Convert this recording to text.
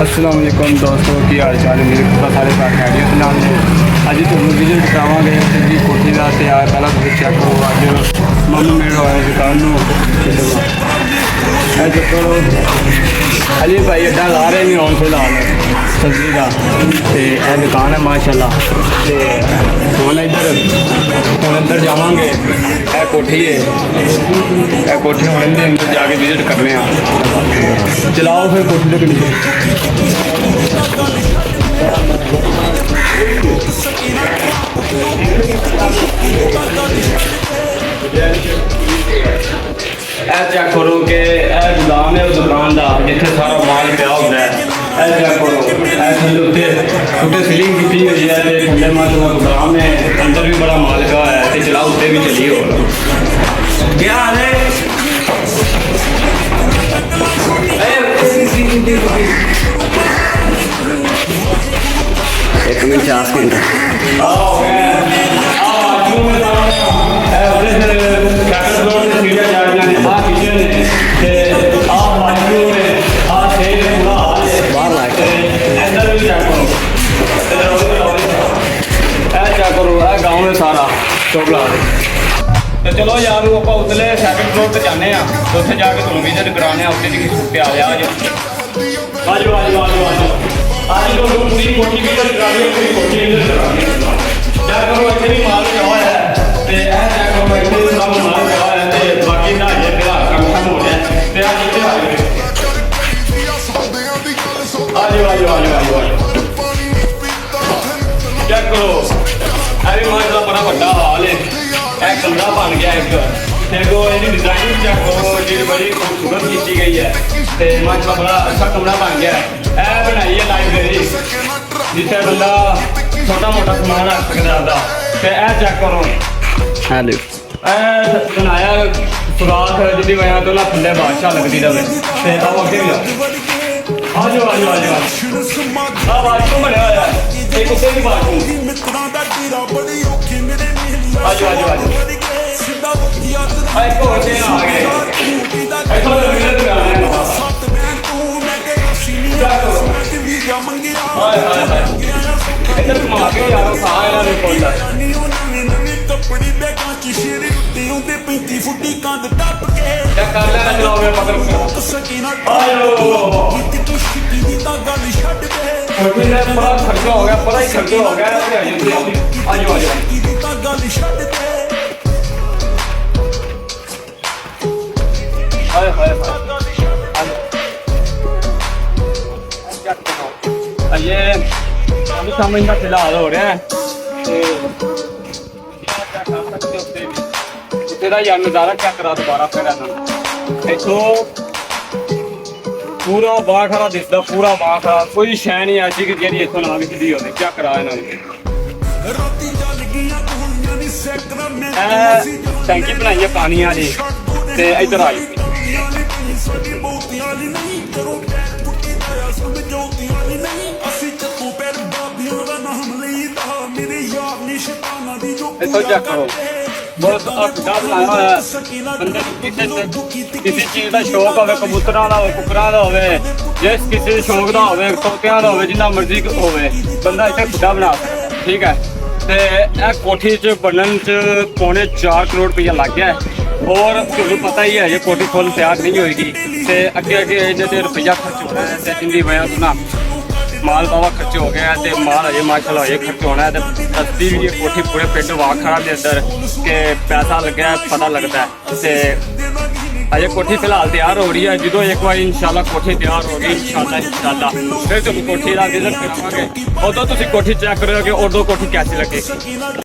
अस्सलाम वालेकुम दोस्तों की हाल चाल है मेरे पता सारे साथ खैरियत नाल ने अज तुहानूं विजिट करावांगे जी कोठी दा ते यार पहला तुसीं चेक करो अज मम्मी मेरे आए दुकान नूं ऐ चक्को अली भाई अड्डा ला रहे नहीं ऑन फिलहाल सब्जी का ते ऐ दुकान है माशाल्लाह ते हुण अंदर जावांगे ऐ कोठी है ऐ कोठी हुण इंदे अंदर जाके विजिट करने आ चलाओ फिर कोठी तक चेक करो कि गोदाम है दुकान का जिथे सारा माल पिया होता है चेक करो उत्ते सीलिंग की हुई है ठंडे माल का गोदाम है अंदर भी बड़ा माल पिया है चला उत्ते भी चली हो क्या हाल है एक मिनट 4 मिनट गाँव में सारा चौकला तो चलो यार आप उतले सैकंड फ्लोर पर जाने तो उत्थे जाके तुम विजिट कराने उत्ते की छुट्टी आ जाओ आज आज आज आज आज लोग पूरी कोठी विजिट करानी पूरी कोठी विजिट करानी क्या करो इतने भी माल पिया है तो यह क्या करो इतने सब माल पिया है तो बाकी ना ये फिर काम खत्म हो गया तो आज इतने आ गए आज आज आज आज आज चेक करो अरे माशा बड़ा बड़ा हाल है एक कमरा बन गया एक देखो ये डिजाइन चेक करो जी बड़ी खूबसूरत की गई है तो माशा बड़ा अच्छा कमरा बन गया है ए बनाई है लाइब्रेरी जिथे बंदा छोटा मोटा सामान रख सकता था तो यह चेक करो हेलो बनाया सुराख जिसकी वजह तो ना थले बादशाह लगती रहे तो अब अगे भी आज आज आज आज वाशरूम बनया हुआ है एक उत्ते भी वाशरूम आज आज आज एक और चेन आ गए एक और मिनट में आ गए हाय हाय हाय इधर घुमा के यार सारा इन्हां ने खोलदा क्या कर लेना चलाओ मेरे पकड़ आयो बड़ा खर्चा हो गया बड़ा ही खर्चा हो गया आज आज हाय हाय ये अभी सामने का फिलहाल हो रहा है तेरा यार नज़ारा क्या करा दोबारा फिर देखो पूरा बाह खरा दिसदा पूरा बाह खरा कोई शै नहीं ऐसी कि जेह्ड़ी इत्थों ना विखदी होवे क्या करा इन्होंने टैंकी बनाई है पानी वाली ते इधर आई इत्थों चेक करो बहुत अच्छा बनाया हुआ है किसी चीज़ का शौक हो कबूतर का हो कुकरा का हो जिस किसी शौक का हो तोतिया का हो जिन्ना मर्जी हो बंदा इतने खुदा बना सकता ठीक है तो यह कोठी च बनन च पौने 4 करोड़ रुपया लग गया है और तुम्हें पता ही है ये कोठी फुल तैयार नहीं होएगी तो अगे अगे इन्हें रुपया खर्च होना है तो इनकी वजह से ना माल बाबा खर्च हो गया तो माल अजे माशाल्लाह ये खर्च होना है तो सस्ती भी ये कोठी पूरे पिंड वाखड़ा के अंदर के पैसा लगे पता लगता है तो अजे कोठी फिलहाल तैयार हो रही है जो एक बार इंशाल्लाह कोठी तैयार हो गई इंशाल्लाह फिर तुम कोठी का विजिट करावांगे उदों तुम कोठी चेक करोगे उदों कोठी कैसी लगे।